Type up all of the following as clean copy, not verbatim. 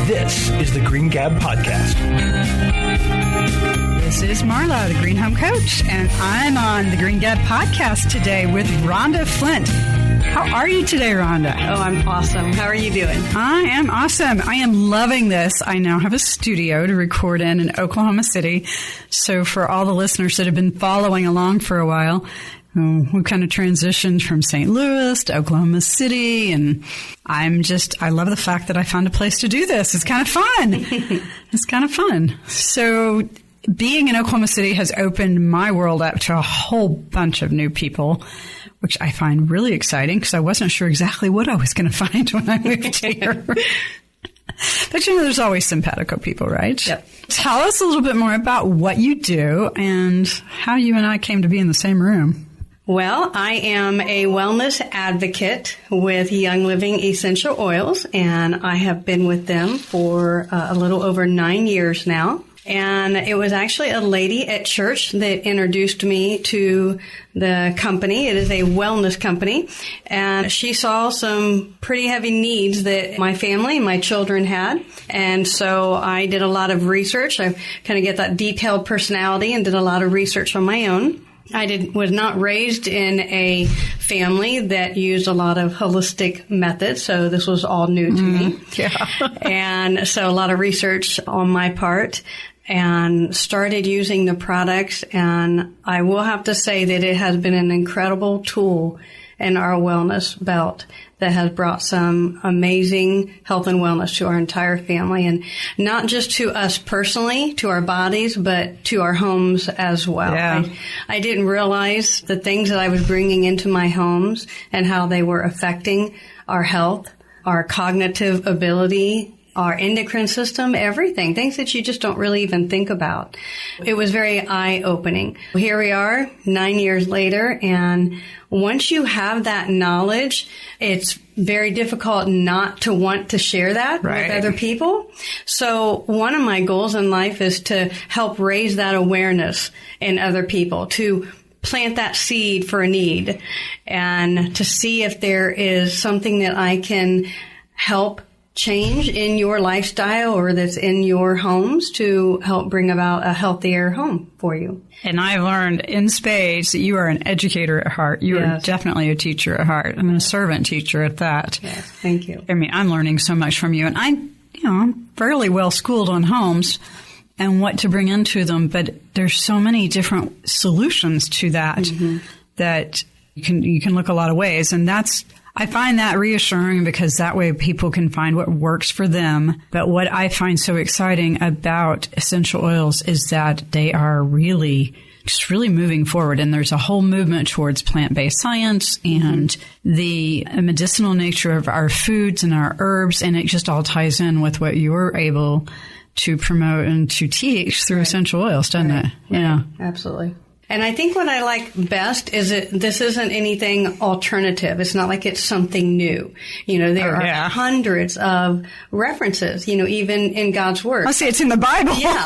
This is the Green Gab Podcast. This is Marla, the Green Home Coach, and I'm on the Green Gab Podcast today with Rhonda Flint. How are you today, Rhonda? Oh, I'm awesome. How are you doing? I am awesome. I am loving this. I now have a studio to record in Oklahoma City. So for all the listeners that have been following along for a while, we kind of transitioned from St. Louis to Oklahoma City, and I love the fact that I found a place to do this. It's kind of fun. It's kind of fun. So being in Oklahoma City has opened my world up to a whole bunch of new people, which I find really exciting because I wasn't sure exactly what I was going to find when I moved here. But there's always simpatico people, right? Yep. Tell us a little bit more about what you do and how you and I came to be in the same room. Well, I am a wellness advocate with Young Living Essential Oils, and I have been with them for a little over 9 years now. And it was actually a lady at church that introduced me to the company. It is a wellness company. And she saw some pretty heavy needs that my family and my children had. And so I did a lot of research. I kind of get that detailed personality and did a lot of research on my own. Was not raised in a family that used a lot of holistic methods, so this was all new to me. Yeah. And so a lot of research on my part, and started using the products, and I will have to say that it has been an incredible tool in our wellness belt that has brought some amazing health and wellness to our entire family, and not just to us personally, to our bodies, but to our homes as well. Yeah. I didn't realize the things that I was bringing into my homes and how they were affecting our health, our cognitive ability, our endocrine system, everything, things that you just don't really even think about. It was very eye-opening. Here we are 9 years later, and once you have that knowledge, it's very difficult not to want to share that with other people. So one of my goals in life is to help raise that awareness in other people, to plant that seed for a need, and to see if there is something that I can help change in your lifestyle or that's in your homes to help bring about a healthier home for you. And I learned in spades that you are an educator at heart. You are definitely a teacher at heart, and a servant teacher at that. Yes, thank you. I mean, I'm learning so much from you, and I'm fairly well schooled on homes and what to bring into them, but there's so many different solutions to that that you can look a lot of ways, and I find that reassuring because that way people can find what works for them. But what I find so exciting about essential oils is that they are really moving forward. And there's a whole movement towards plant-based science and the medicinal nature of our foods and our herbs. And it just all ties in with what you're able to promote and to teach through essential oils, doesn't it? Yeah, absolutely. And I think what I like best is this isn't anything alternative. It's not like it's something new. There are hundreds of references, even in God's Word. I see it's in the Bible. Yeah.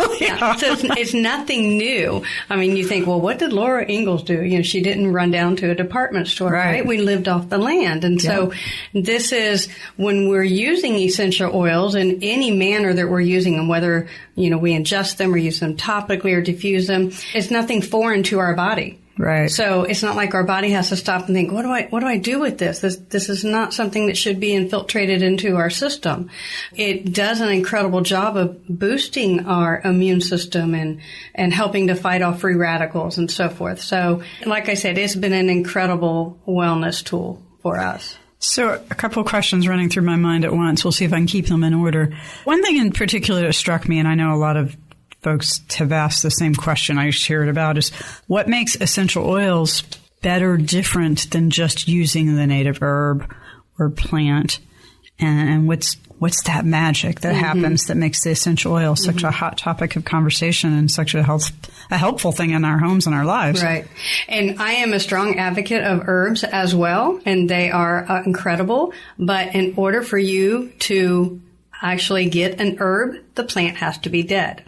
So it's nothing new. I mean, you think, well, what did Laura Ingalls do? She didn't run down to a department store, right? We lived off the land. And so this is when we're using essential oils in any manner that we're using them, whether, we ingest them or use them topically or diffuse them, it's nothing foreign to our body. Right. So it's not like our body has to stop and think, what do I do with this? This is not something that should be infiltrated into our system. It does an incredible job of boosting our immune system and helping to fight off free radicals and so forth. So like I said, it's been an incredible wellness tool for us. So a couple of questions running through my mind at once. We'll see if I can keep them in order. One thing in particular that struck me, and I know a lot of folks have asked the same question I hear it about, is what makes essential oils better, different than just using the native herb or plant? And what's that magic that happens that makes the essential oil such a hot topic of conversation and such a helpful thing in our homes and our lives? Right. And I am a strong advocate of herbs as well, and they are incredible. But in order for you to actually get an herb, the plant has to be dead.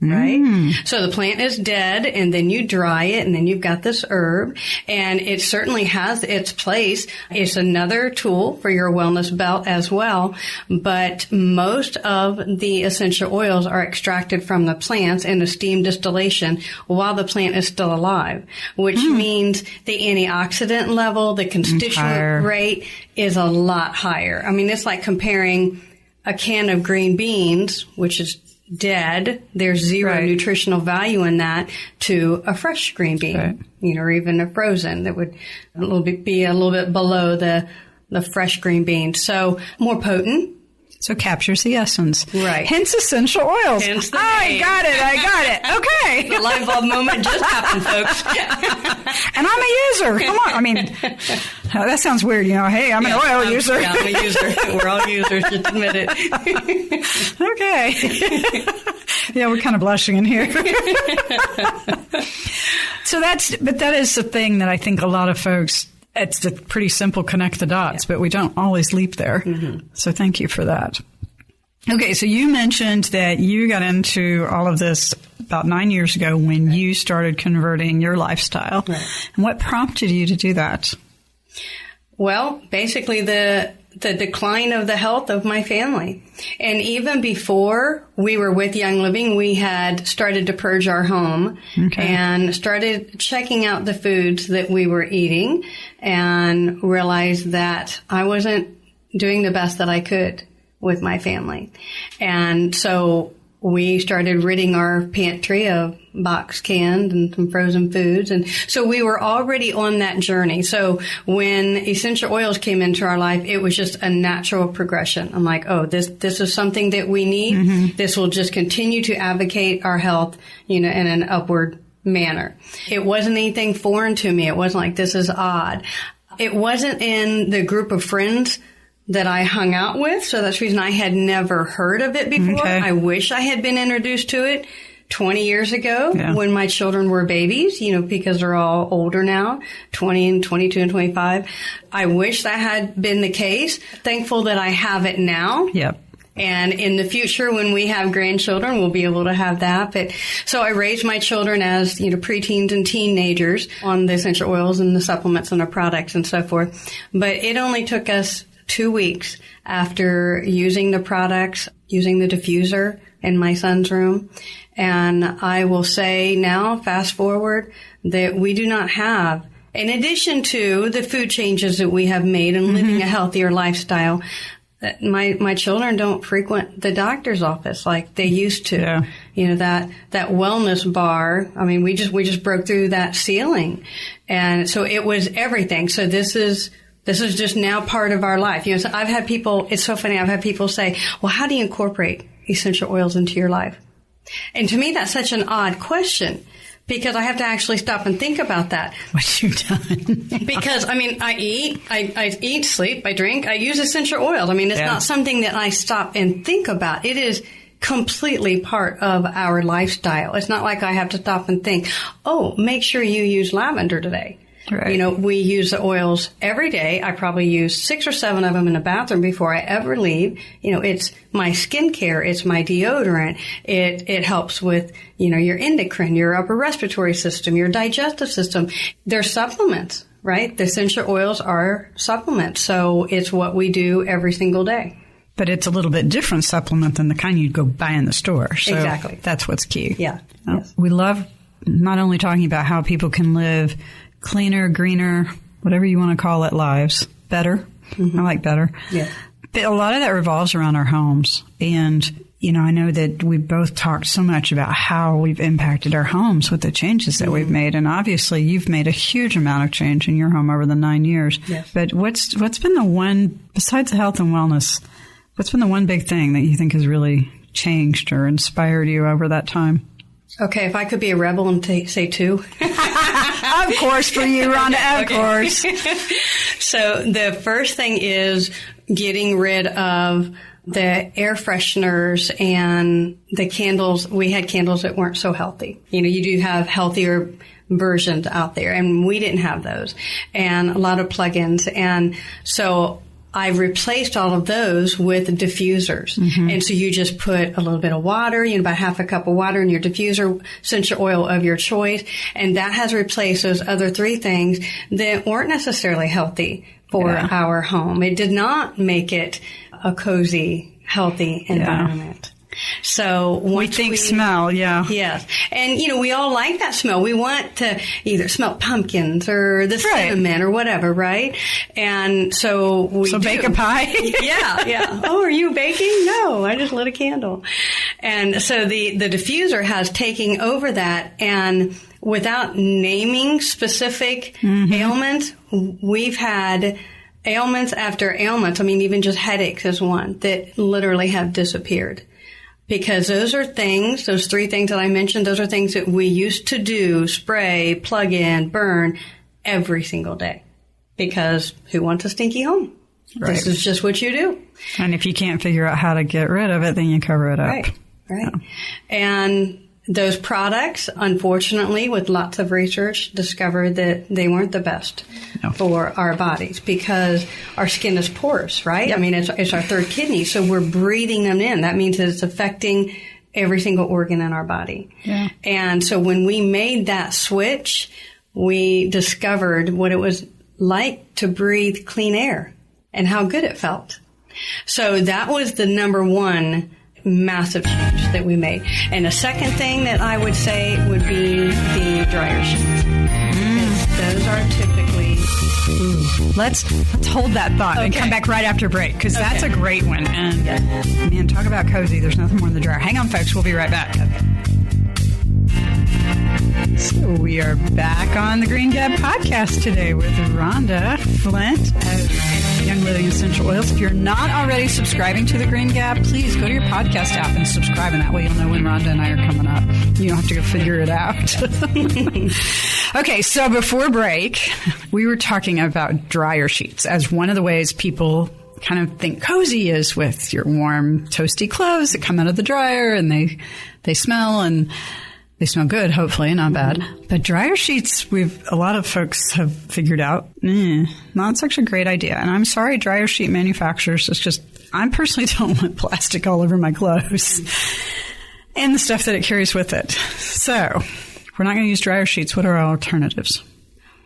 Right? So the plant is dead, and then you dry it, and then you've got this herb, and it certainly has its place. It's another tool for your wellness belt as well, but most of the essential oils are extracted from the plants in a steam distillation while the plant is still alive, which means the antioxidant level, the constituent rate is a lot higher. I mean, it's like comparing a can of green beans, which is dead, there's zero nutritional value in that, to a fresh green bean, or even a frozen that would be a little bit below the fresh green bean. So more potent. So captures the essence. Right. Hence essential oils. Hence the I got it. Okay. The light bulb moment just happened, folks. And I'm a user. Come on. I mean, that sounds weird. Hey, I'm an oil user. Yeah, I'm a user. We're all users. Just admit it. Okay. Yeah, we're kind of blushing in here. But that is the thing that I think a lot of folks, it's a pretty simple connect the dots, but we don't always leap there. So thank you for that. Okay, so you mentioned that you got into all of this about 9 years ago when you started converting your lifestyle. Right. And what prompted you to do that? Well, basically the decline of the health of my family. And even before we were with Young Living, we had started to purge our home and started checking out the foods that we were eating and realized that I wasn't doing the best that I could with my family. And so we started ridding our pantry of box canned and some frozen foods. And so we were already on that journey. So when essential oils came into our life, it was just a natural progression. I'm like, oh, this is something that we need. This will just continue to advocate our health, in an upward manner. It wasn't anything foreign to me. It wasn't like this is odd. It wasn't in the group of friends that I hung out with. So that's the reason I had never heard of it before. I wish I had been introduced to it 20 years ago when my children were babies, because they're all older now, 20 and 22 and 25. I wish that had been the case. Thankful that I have it now. Yep. And in the future, when we have grandchildren, we'll be able to have that. But so I raised my children as, preteens and teenagers on the essential oils and the supplements and the products and so forth. But it only took us 2 weeks after using the products, using the diffuser in my son's room. And I will say now, fast forward, that we do not have, in addition to the food changes that we have made and living a healthier lifestyle, my children don't frequent the doctor's office like they used to. That wellness bar. I mean, we just broke through that ceiling. And so it was everything. So this is just now part of our life. So I've had people, it's so funny, I've had people say, well, how do you incorporate essential oils into your life? And to me, that's such an odd question because I have to actually stop and think about that. What you done? Because, I eat, sleep, I drink, I use essential oils. I mean, it's not something that I stop and think about. It is completely part of our lifestyle. It's not like I have to stop and think, oh, make sure you use lavender today. Right. We use the oils every day. I probably use 6 or 7 of them in the bathroom before I ever leave. It's my skincare. It's my deodorant. It helps with, your endocrine, your upper respiratory system, your digestive system. They're supplements, right? The essential oils are supplements. So it's what we do every single day. But it's a little bit different supplement than the kind you'd go buy in the store. So exactly. That's what's key. Yeah. Yes. We love not only talking about how people can live cleaner, greener, whatever you want to call it, lives. Better. I like better. Yeah. But a lot of that revolves around our homes. And, I know that we both talked so much about how we've impacted our homes with the changes that we've made. And obviously you've made a huge amount of change in your home over the 9 years. Yes. But what's been the one, besides the health and wellness, what's been the one big thing that you think has really changed or inspired you over that time? Okay, if I could be a rebel and say 2. Of course, for you, Rhonda, of course. So the first thing is getting rid of the air fresheners and the candles. We had candles that weren't so healthy. You do have healthier versions out there, and we didn't have those. And a lot of plug-ins. And so I've replaced all of those with diffusers. And so you just put a little bit of water, about half a cup of water in your diffuser, essential oil of your choice. And that has replaced those other 3 things that weren't necessarily healthy for our home. It did not make it a cozy, healthy environment. So we think smell, Yes. And, we all like that smell. We want to either smell pumpkins or the cinnamon or whatever, right? And so we bake a pie? Yeah. Oh, are you baking? No, I just lit a candle. And so the diffuser has taken over that, and without naming specific ailments, we've had ailments after ailments. I mean, even just headaches is one that literally have disappeared. Because those are things, those 3 things that I mentioned, those are things that we used to do, spray, plug in, burn every single day. Because who wants a stinky home? Right. This is just what you do. And if you can't figure out how to get rid of it, then you cover it up. Right. Yeah. And those products, unfortunately, with lots of research, discovered that they weren't the best for our bodies because our skin is porous, right? Yep. I mean, it's our 3rd kidney, so we're breathing them in. That means that it's affecting every single organ in our body. Yeah. And so when we made that switch, we discovered what it was like to breathe clean air and how good it felt. So that was the number 1 massive change that we made. And the second thing that I would say would be the dryer sheets. Those are typically... Let's hold that thought and come back right after break, because that's a great one. And man, talk about cozy. There's nothing more in the dryer. Hang on, folks. We'll be right back. So we are back on the Green Gab podcast today with Rhonda Flint of Young Living Essential Oils. If you're not already subscribing to the Green Gab, please go to your podcast app and subscribe, and that way you'll know when Rhonda and I are coming up. You don't have to go figure it out. Okay, so before break, we were talking about dryer sheets as one of the ways people kind of think cozy is with your warm, toasty clothes that come out of the dryer, and they smell, and they smell good, hopefully, not bad. But dryer sheets, a lot of folks have figured out, not such a great idea. And I'm sorry, dryer sheet manufacturers, it's just, I personally don't want plastic all over my clothes and the stuff that it carries with it. So, we're not going to use dryer sheets. What are our alternatives?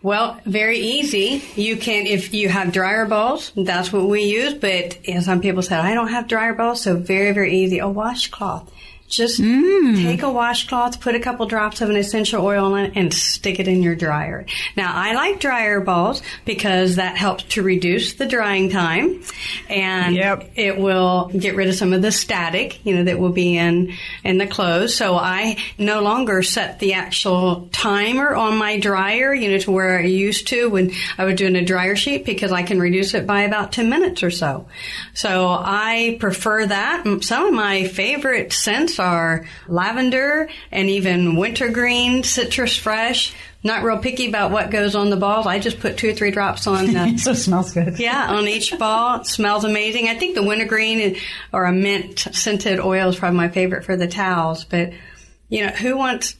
Well, very easy. You can, if you have dryer balls, that's what we use. But some people say, I don't have dryer balls, so very, very easy. A washcloth. Just take a washcloth, put a couple drops of an essential oil in it, and stick it in your dryer. Now, I like dryer balls because that helps to reduce the drying time, and it will get rid of some of the static, that will be in the clothes. So I no longer set the actual timer on my dryer, to where I used to when I was doing a dryer sheet, because I can reduce it by about 10 minutes or so. So I prefer that. Some of my favorite scents are lavender and even wintergreen, citrus fresh. Not real picky about what goes on the balls. I just put 2 or 3 drops on. So it smells good. Yeah, on each ball. It smells amazing. I think the wintergreen or a mint scented oil is probably my favorite for the towels. But, who wants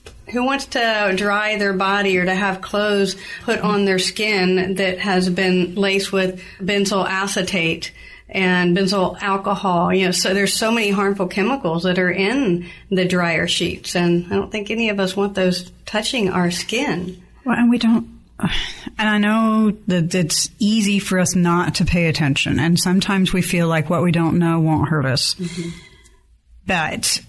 to dry their body or to have clothes put on their skin that has been laced with benzyl acetate and benzyl alcohol? So there's so many harmful chemicals that are in the dryer sheets, and I don't think any of us want those touching our skin. Well, and we don't, and I know that it's easy for us not to pay attention, and sometimes we feel like what we don't know won't hurt us. But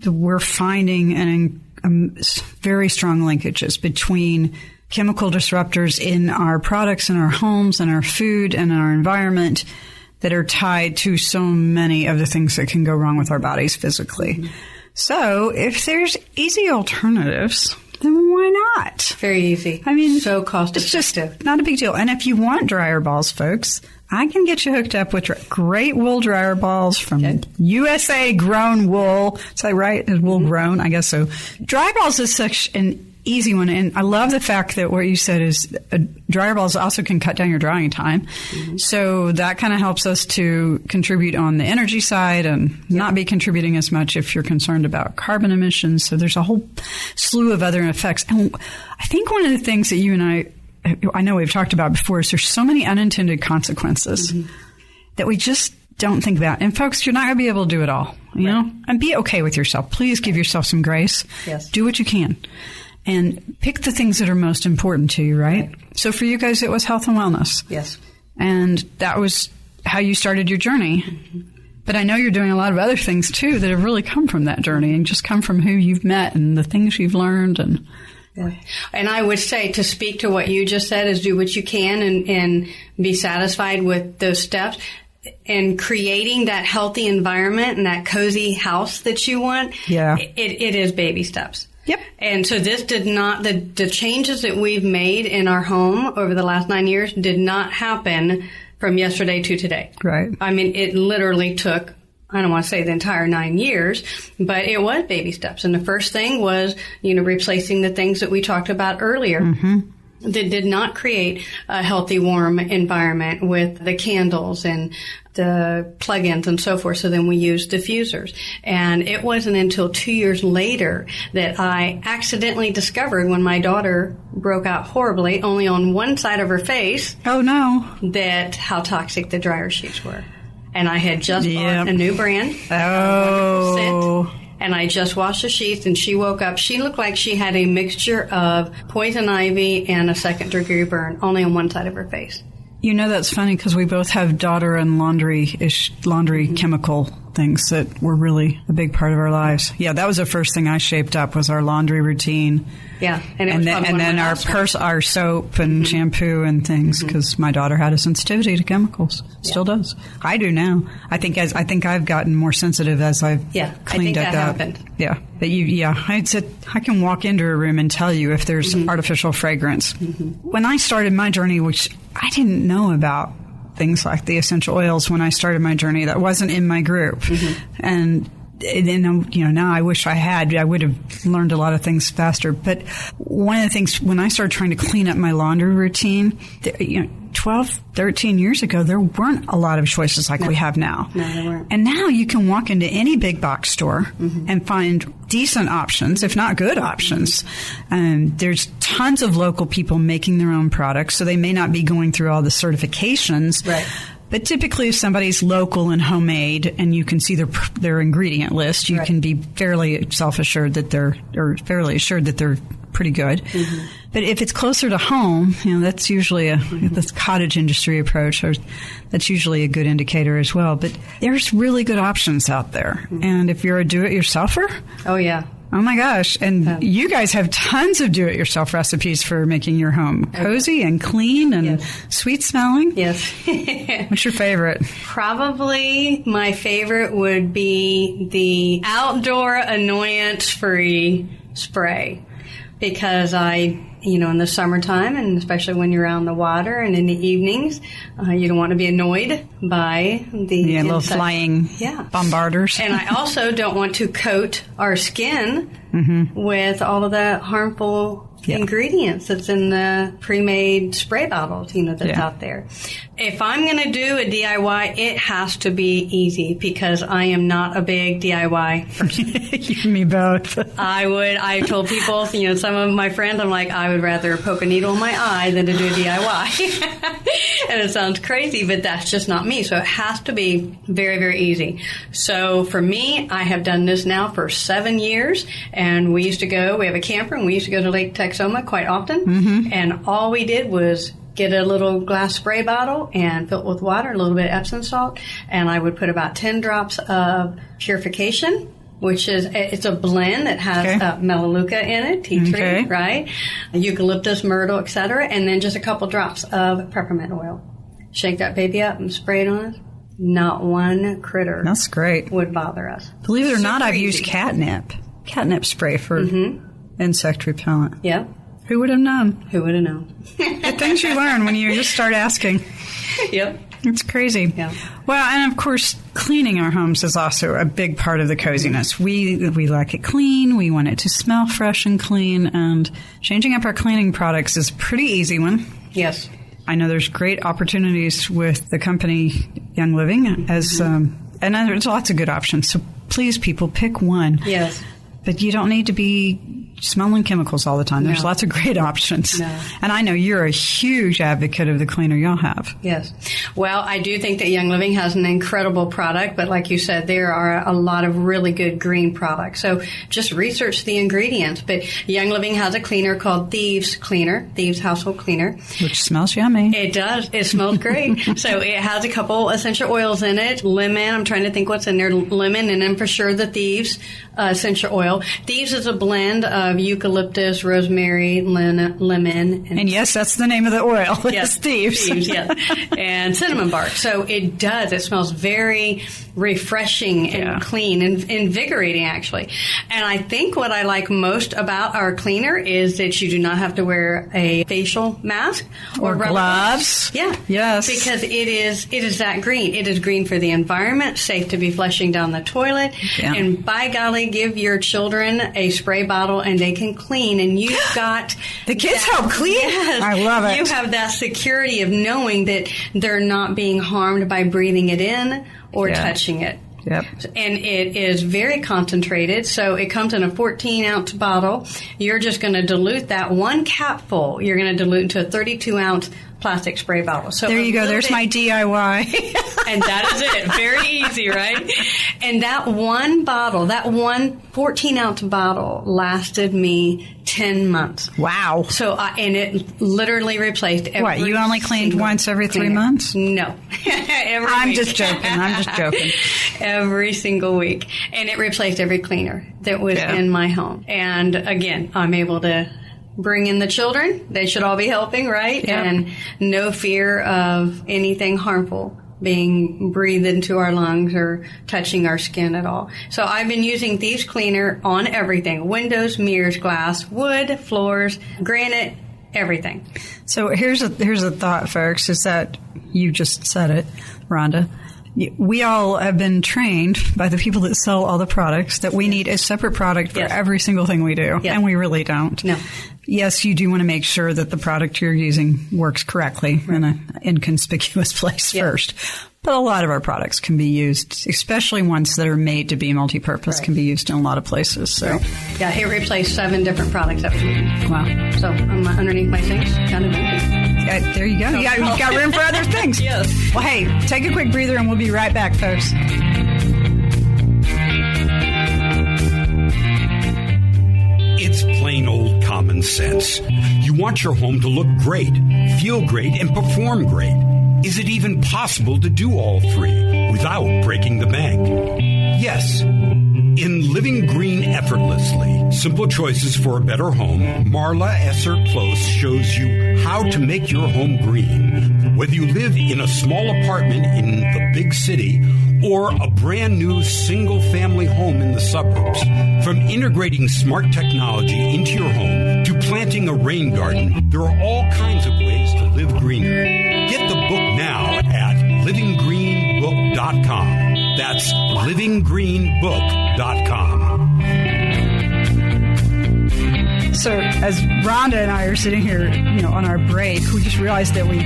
we're finding very strong linkages between chemical disruptors in our products, in our homes, in our food, and our environment that are tied to so many of the things that can go wrong with our bodies physically. So if there's easy alternatives, then why not? Very easy. I mean, so cost effective. It's just not a big deal. And if you want dryer balls, folks, I can get you hooked up with great wool dryer balls from USA grown wool. Is that right? Is wool grown? I guess so. Dryer balls is such an easy one. And I love the fact that what you said is dryer balls also can cut down your drying time. So that kind of helps us to contribute on the energy side and not be contributing as much if you're concerned about carbon emissions. So there's a whole slew of other effects. And I think one of the things that you and I I know we've talked about before, is there's so many unintended consequences that we just don't think about. And folks, you're not going to be able to do it all, you know? And be okay with yourself. Please give yourself some grace. Yes. Do what you can. And pick the things that are most important to you, right? So for you guys, it was health and wellness. Yes. And that was how you started your journey. But I know you're doing a lot of other things, too, that have really come from that journey and just come from who you've met and the things you've learned. And And I would say, to speak to what you just said, is do what you can and be satisfied with those steps. And creating that healthy environment and that cozy house that you want, it is baby steps. Yep. And so this did not, the changes that we've made in our home over the last 9 years did not happen from yesterday to today. Right. I mean, it literally took, I don't want to say the entire 9 years, but it was baby steps. And the first thing was, replacing the things that we talked about earlier. That did not create a healthy, warm environment with the candles and the plug-ins and so forth. So then we used diffusers. And it wasn't until 2 years later that I accidentally discovered, when my daughter broke out horribly, only on one side of her face. Oh, no. That how toxic the dryer sheets were. And I had just bought a new brand. Oh. And I just washed the sheets, and she woke up. She looked like she had a mixture of poison ivy and a second-degree burn, only on one side of her face. You know, that's funny because we both have daughter and laundry chemical things that were really a big part of our lives. Yeah, that was the first thing I shaped up, was our laundry routine. Yeah, and then our soap and shampoo and things, because my daughter had a sensitivity to chemicals. Still does. I do now. I think I've gotten more sensitive as I've cleaned up. Happened. Yeah, but I can walk into a room and tell you if there's artificial fragrance. When I started my journey, which I didn't know about things like the essential oils when I started my journey, that wasn't in my group, and then, now I wish I would have learned a lot of things faster. But one of the things, when I started trying to clean up my laundry routine, 12, 13 years ago, there weren't a lot of choices like we have now. No, there weren't. And now you can walk into any big box store and find decent options, if not good options. There's tons of local people making their own products, so they may not be going through all the certifications. Right. But typically, if somebody's local and homemade, and you can see their ingredient list, you can be fairly self-assured that fairly assured that they're pretty good. But if it's closer to home, that's usually this cottage industry approach, or that's usually a good indicator as well. But there's really good options out there. And if you're a do-it-yourselfer, oh yeah. Oh my gosh. And you guys have tons of do-it-yourself recipes for making your home cozy and clean and sweet smelling. Yes. What's your favorite? Probably my favorite would be the outdoor annoyance-free spray, because in the summertime, and especially when you're out in the water and in the evenings, you don't want to be annoyed by the little flying bombarders. And I also don't want to coat our skin with all of the harmful ingredients that's in the pre-made spray bottles, that's out there. If I'm going to do a DIY, it has to be easy, because I am not a big DIY person. You and me both. I told people, some of my friends, I'm like, I would rather poke a needle in my eye than to do a DIY. And it sounds crazy, but that's just not me. So it has to be very, very easy. So for me, I have done this now for 7 years, and we have a camper, and we used to go to Lake Texoma quite often, and all we did was get a little glass spray bottle and fill it with water, a little bit of Epsom salt, and I would put about 10 drops of purification, which is, it's a blend that has melaleuca in it, tea tree, right? Eucalyptus, myrtle, etc., and then just a couple drops of peppermint oil. Shake that baby up and spray it on us. Not one critter. That's great. Would bother us. Believe it or not, I've used catnip spray for insect repellent. Yeah. Who would have known? Who would have known? The things you learn when you just start asking. Yep. It's crazy. Yeah. Well, and of course, cleaning our homes is also a big part of the coziness. We like it clean. We want it to smell fresh and clean. And changing up our cleaning products is a pretty easy one. Yes. I know there's great opportunities with the company Young Living, and there's lots of good options. So please, people, pick one. Yes. But you don't need to be smelling chemicals all the time. There's lots of great options. No. And I know you're a huge advocate of the cleaner y'all have. Yes. Well, I do think that Young Living has an incredible product, but like you said, there are a lot of really good green products. So just research the ingredients. But Young Living has a cleaner called Thieves Cleaner, Thieves Household Cleaner. Which smells yummy. It does. It smells great. So it has a couple essential oils in it. Lemon. I'm trying to think what's in there. Lemon, and then for sure the Thieves essential oil. Thieves is a blend of eucalyptus, rosemary, lemon. And yes, that's the name of the oil. Yes, Thieves. Yes. And cinnamon bark. So it does. It smells very refreshing and clean and invigorating, actually. And I think what I like most about our cleaner is that you do not have to wear a facial mask or gloves. Yeah. Yes. Because it is that green. It is green for the environment, safe to be flushing down the toilet. Yeah. And by golly, give your children a spray bottle and they can clean. And you've got the kids help clean. Yes, I love it. You have that security of knowing that they're not being harmed by breathing it in or touching it. Yep. And it is very concentrated, so it comes in a 14-ounce bottle. You're just going to dilute that one capful. You're going to dilute into a 32-ounce plastic spray bottle. So there you go. There's my DIY. And that is it. Very easy, right? And that one bottle, that one 14-ounce bottle lasted me 10 months. Wow. So, and it literally replaced every What, you only cleaned once every 3 months? No. I'm just joking. Every single week. And it replaced every cleaner that was in my home. And again, I'm able to bring in the children. They should all be helping, right? Yep. And no fear of anything harmful being breathed into our lungs or touching our skin at all. So I've been using Thieves Cleaner on everything. Windows, mirrors, glass, wood, floors, granite, everything. So here's a thought, folks, is that you just said it, Rhonda. We all have been trained by the people that sell all the products that we need a separate product for every single thing we do, and we really don't. No. Yes, you do want to make sure that the product you're using works correctly in an inconspicuous place first. But a lot of our products can be used, especially ones that are made to be multi-purpose, can be used in a lot of places. So, yeah, it replaced 7 different products that was using. Wow. So underneath my sinks, kind of empty. There you go. You've got room for other things. Yes. Well, hey, take a quick breather and we'll be right back, folks. It's plain old common sense. You want your home to look great, feel great, and perform great. Is it even possible to do all three without breaking the bank? Yes. In Living Green Effortlessly, Simple Choices for a Better Home, Marla Esser Close shows you how to make your home green. Whether you live in a small apartment in the big city or a brand new single-family home in the suburbs, from integrating smart technology into your home to planting a rain garden, there are all kinds of ways to live greener. Get the book now at livinggreenbook.com. That's livinggreenbook.com. So as Rhonda and I are sitting here, on our break, we just realized that we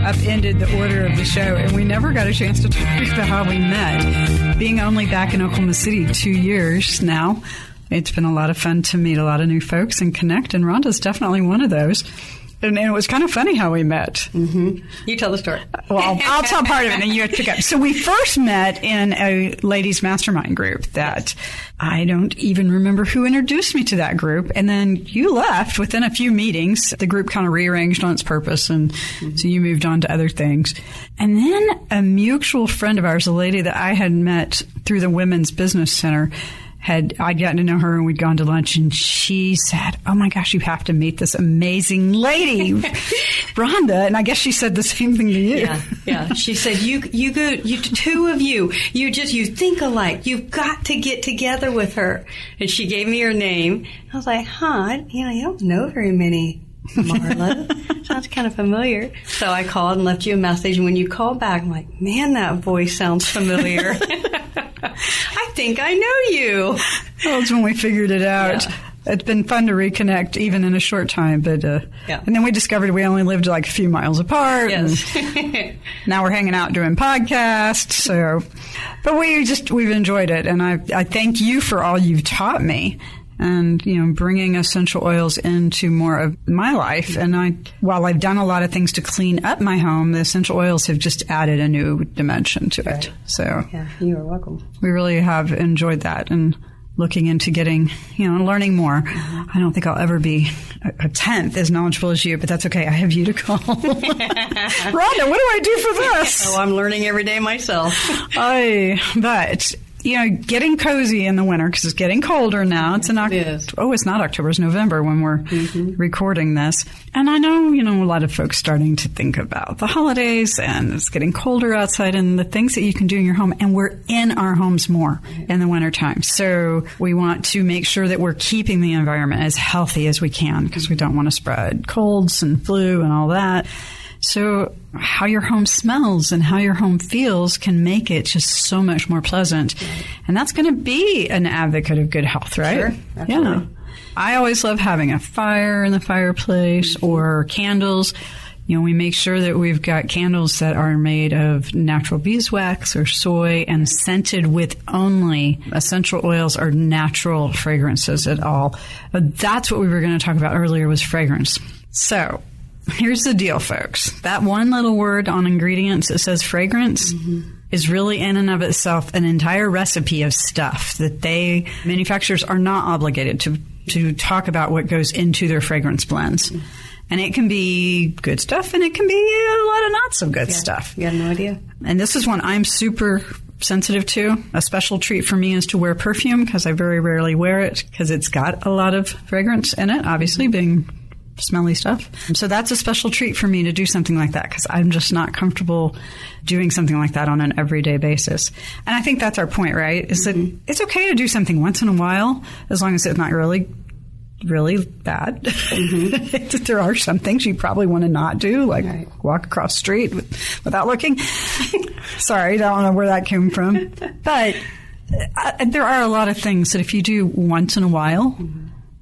upended the order of the show, and we never got a chance to talk about how we met. Being only back in Oklahoma City 2 years now, it's been a lot of fun to meet a lot of new folks and connect, and Rhonda's definitely one of those. And it was kind of funny how we met. Mm-hmm. You tell the story. Well, I'll tell part of it, and then you have to pick up. So we first met in a ladies' mastermind group that I don't even remember who introduced me to that group. And then you left within a few meetings. The group kind of rearranged on its purpose, and so you moved on to other things. And then a mutual friend of ours, a lady that I had met through the Women's Business Center, I'd gotten to know her, and we'd gone to lunch, and she said, "Oh my gosh, you have to meet this amazing lady, Rhonda." And I guess she said the same thing to you. Yeah. She said, you two of you think alike. You've got to get together with her. And she gave me her name. I was like, I don't know very many, Marla. Sounds kind of familiar. So I called and left you a message. And when you called back, I'm like, man, that voice sounds familiar. I think I know you. That's when we figured it out. Yeah. It's been fun to reconnect even in a short time, but and then we discovered we only lived like a few miles apart. Yes. And now we're hanging out doing podcasts. So, but we've enjoyed it, and I thank you for all you've taught me. and, bringing essential oils into more of my life. And while I've done a lot of things to clean up my home, the essential oils have just added a new dimension to it. So yeah, you are welcome. We really have enjoyed that and looking into getting, learning more. I don't think I'll ever be a tenth as knowledgeable as you, but that's okay. I have you to call. Rhonda, what do I do for this? Oh, I'm learning every day myself. But getting cozy in the winter because it's getting colder now. It's it's not October, it's November when we're recording this. And I know, a lot of folks starting to think about the holidays and it's getting colder outside and the things that you can do in your home. And we're in our homes more in the wintertime. So we want to make sure that we're keeping the environment as healthy as we can because we don't want to spread colds and flu and all that. So how your home smells and how your home feels can make it just so much more pleasant. And that's going to be an advocate of good health, right? Sure, absolutely. Yeah. I always love having a fire in the fireplace or candles. We make sure that we've got candles that are made of natural beeswax or soy and scented with only essential oils or natural fragrances at all. But that's what we were going to talk about earlier was fragrance. So here's the deal, folks. That one little word on ingredients that says fragrance is really in and of itself an entire recipe of stuff that manufacturers are not obligated to talk about what goes into their fragrance blends. And it can be good stuff and it can be a lot of not so good stuff. You have no idea. And this is one I'm super sensitive to. A special treat for me is to wear perfume because I very rarely wear it because it's got a lot of fragrance in it, obviously being smelly stuff. So that's a special treat for me to do something like that because I'm just not comfortable doing something like that on an everyday basis. And I think that's our point, right? Is that it's okay to do something once in a while as long as it's not really, really bad. There are some things you probably want to not do, like walk across the street without looking. Sorry, I don't know where that came from. But there are a lot of things that if you do once in a while,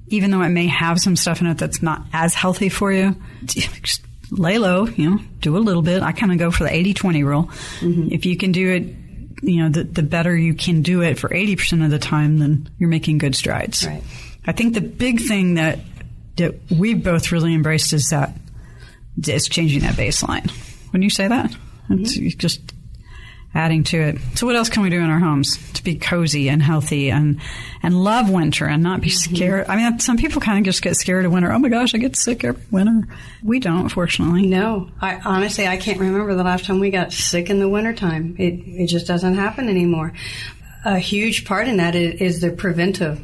even though it may have some stuff in it that's not as healthy for you, just lay low, do a little bit. I kind of go for the 80-20 rule. If you can do it, the better you can do it for 80% of the time, then you're making good strides. Right. I think the big thing that we've both really embraced is changing that baseline. Wouldn't you say that? It's just adding to it. So what else can we do in our homes to be cozy and healthy and love winter and not be scared? I mean, some people kind of just get scared of winter. Oh my gosh, I get sick every winter. We don't, fortunately. No. Honestly, I can't remember the last time we got sick in the wintertime. It just doesn't happen anymore. A huge part in that is the preventive.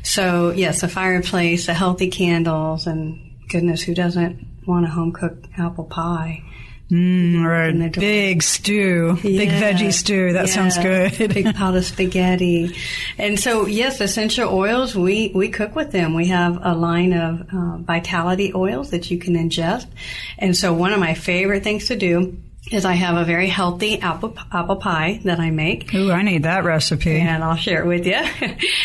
So, yes, a fireplace, the healthy candles, and goodness, who doesn't want a home-cooked apple pie? Right. Big stew, big veggie stew. That sounds good. Big pot of spaghetti. And so, yes, essential oils, we cook with them. We have a line of vitality oils that you can ingest. And so one of my favorite things to do is I have a very healthy apple pie that I make. Ooh, I need that recipe. And I'll share it with you.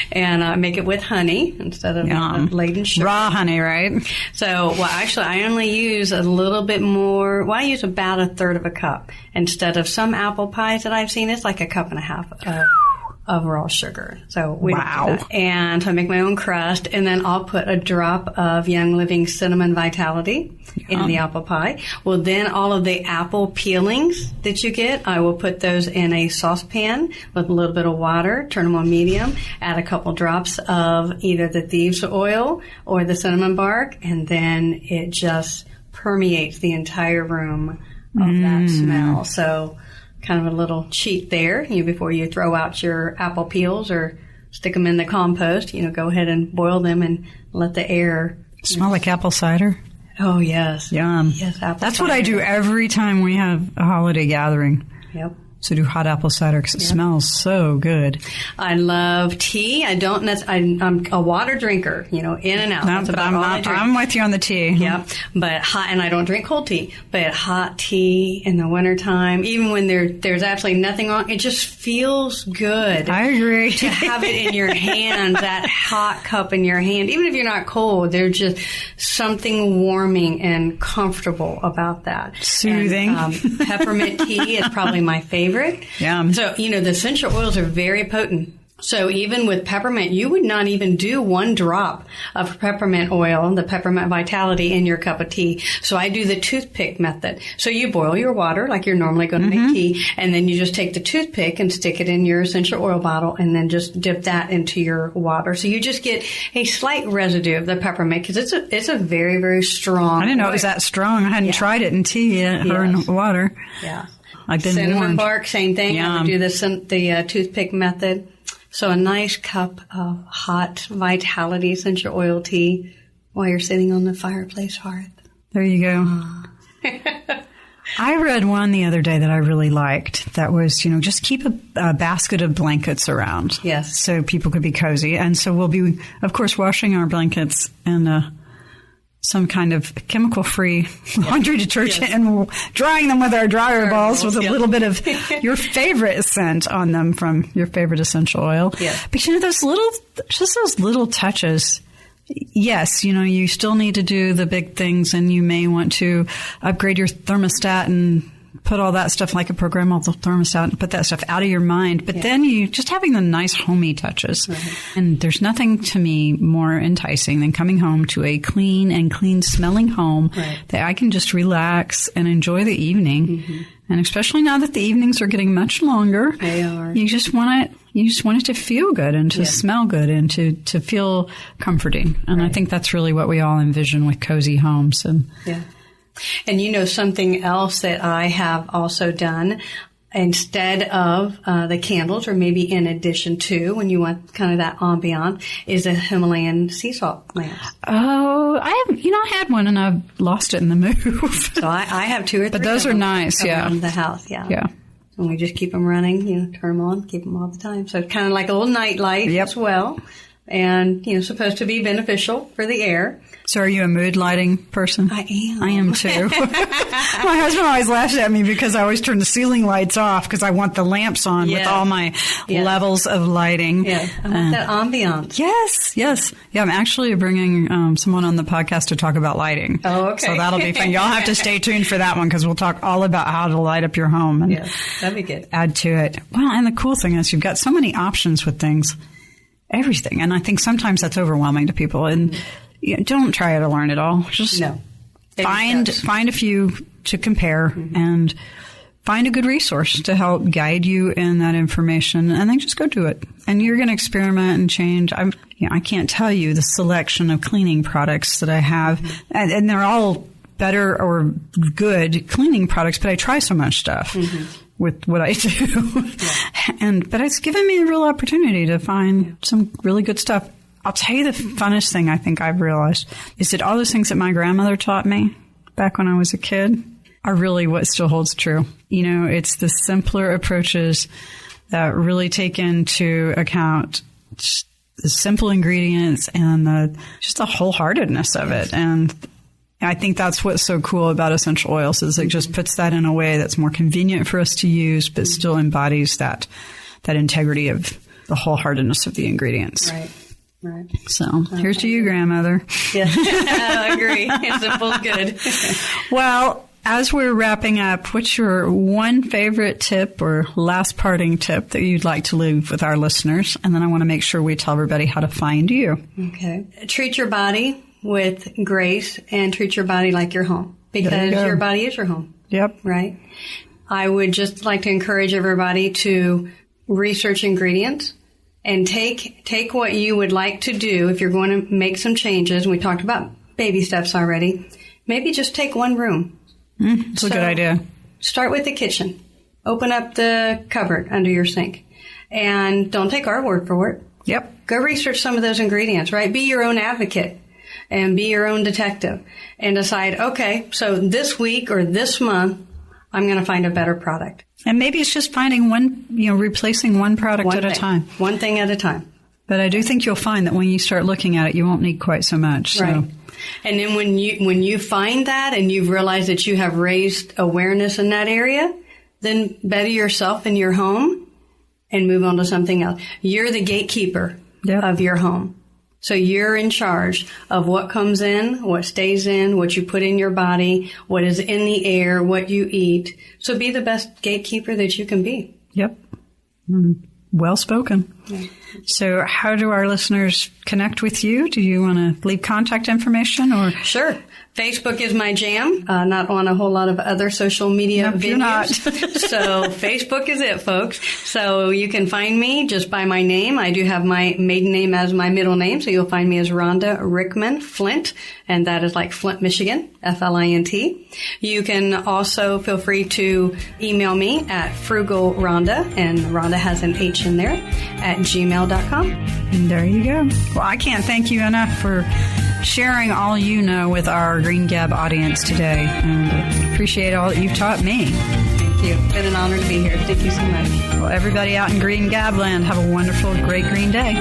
And make it with honey instead of laden sugar. Raw honey, right? So, actually, I only use a little bit more. Well, I use about a third of a cup. Instead of some apple pies that I've seen, it's like a cup and a half of raw sugar. So we don't do that. And I make my own crust, and then I'll put a drop of Young Living Cinnamon Vitality in the apple pie. Well, then all of the apple peelings that you get, I will put those in a saucepan with a little bit of water, turn them on medium, add a couple drops of either the thieves oil or the cinnamon bark, and then it just permeates the entire room of that smell. So kind of a little cheat there, before you throw out your apple peels or stick them in the compost, go ahead and boil them and let the air. Smell like apple cider? Oh, yes. Yum. Yes, apple That's cider. what I do every time we have a holiday gathering. Yep. So do hot apple cider because it smells so good. I love tea. I'm a water drinker, in and out. No, but I'm with you on the tea. Yep. But hot, and I don't drink cold tea, but hot tea in the wintertime, even when there's absolutely nothing on, it just feels good. I agree. To have it in your hand, that hot cup in your hand, even if you're not cold, there's just something warming and comfortable about that. Soothing. And, peppermint tea is probably my favorite. Yeah. So, the essential oils are very potent. So even with peppermint, you would not even do 1 drop of peppermint oil, the peppermint vitality, in your cup of tea. So I do the toothpick method. So you boil your water like you're normally going to make tea, and then you just take the toothpick and stick it in your essential oil bottle and then just dip that into your water. So you just get a slight residue of the peppermint because it's a very, very strong I didn't know it was that strong. I hadn't tried it in tea yet or in water. Yeah. I've been Cinnamon warned. bark, same thing. I would do the toothpick method. So a nice cup of hot vitality essential oil tea while you're sitting on the fireplace hearth. There you go. I read one the other day that I really liked that was, just keep a basket of blankets around. Yes. So people could be cozy. And so we'll be, of course, washing our blankets in some kind of chemical-free laundry detergent and drying them with our dryer balls with a little bit of your favorite scent on them from your favorite essential oil. Yeah. But those little touches. Yes, you still need to do the big things, and you may want to upgrade your thermostat and put all that stuff like a programmable thermostat and put that stuff out of your mind. But then you just having the nice homey touches. Right. And there's nothing to me more enticing than coming home to a clean smelling home that I can just relax and enjoy the evening. Mm-hmm. And especially now that the evenings are getting much longer, they are. You just want it to feel good and to smell good and to feel comforting. And I think that's really what we all envision with cozy homes. And And something else that I have also done instead of the candles, or maybe in addition to, when you want kind of that ambiance, is a Himalayan sea salt lamp. Oh, I had one and I've lost it in the move. So I have 2 or 3. But those are nice, around the house, yeah. And we just keep them running, turn them on, keep them all the time. So it's kind of like a little night light as well. And, supposed to be beneficial for the air. So are you a mood lighting person? I am. I am too. My husband always laughs at me because I always turn the ceiling lights off because I want the lamps on with all my levels of lighting. Yeah, I want that ambiance. Yes. Yeah, I'm actually bringing someone on the podcast to talk about lighting. Oh, okay. So that'll be fun. Y'all have to stay tuned for that one because we'll talk all about how to light up your home and that'd be good. Add to it. Well, and the cool thing is you've got so many options with things. Everything. And I think sometimes that's overwhelming to people. And don't try to learn it all. Just find a few to compare and find a good resource to help guide you in that information, and then just go do it. And you're going to experiment and change. I can't tell you the selection of cleaning products that I have, and they're all better or good cleaning products, but I try so much stuff. With what I do. But it's given me a real opportunity to find some really good stuff. I'll tell you the funnest thing I think I've realized is that all those things that my grandmother taught me back when I was a kid are really what still holds true. It's the simpler approaches that really take into account the simple ingredients and just the wholeheartedness of it. And I think that's what's so cool about essential oils is it just puts that in a way that's more convenient for us to use, but still embodies that integrity of the wholeheartedness of the ingredients. Right. So here's to you, grandmother. Yeah, I agree. Simple's good. Well, as we're wrapping up, what's your one favorite tip or last parting tip that you'd like to leave with our listeners? And then I want to make sure we tell everybody how to find you. Okay. Treat your body with grace and treat your body like your home, because your body is your home. Yep. Right. I would just like to encourage everybody to research ingredients and take what you would like to do if you're going to make some changes. We talked about baby steps already. Maybe just take one room. That's a good idea. Start with the kitchen. Open up the cupboard under your sink. And don't take our word for it. Yep. Go research some of those ingredients, right? Be your own advocate. And be your own detective and decide, okay, so this week or this month, I'm going to find a better product. And maybe it's just finding one, replacing one product at a time. One thing at a time. But I do think you'll find that when you start looking at it, you won't need quite so much. So. Right. And then when you find that and you've realized that you have raised awareness in that area, then better yourself in your home and move on to something else. You're the gatekeeper of your home. So you're in charge of what comes in, what stays in, what you put in your body, what is in the air, what you eat. So be the best gatekeeper that you can be. Yep. Well spoken. So how do our listeners connect with you? Do you want to leave contact information or? Sure. Facebook is my jam. Not on a whole lot of other social media Nope, you're not. venues. So Facebook is it, folks. So you can find me just by my name. I do have my maiden name as my middle name. So you'll find me as Rhonda Rickman Flint. And that is like Flint, Michigan, Flint. You can also feel free to email me at frugalrhonda, and Rhonda has an H in there, at gmail.com. And there you go. Well, I can't thank you enough for sharing all you know with our Green Gab audience today. And I appreciate all that you've taught me. Thank you. It's been an honor to be here. Thank you so much. Well, everybody out in Green Gab land, have a wonderful, great green day.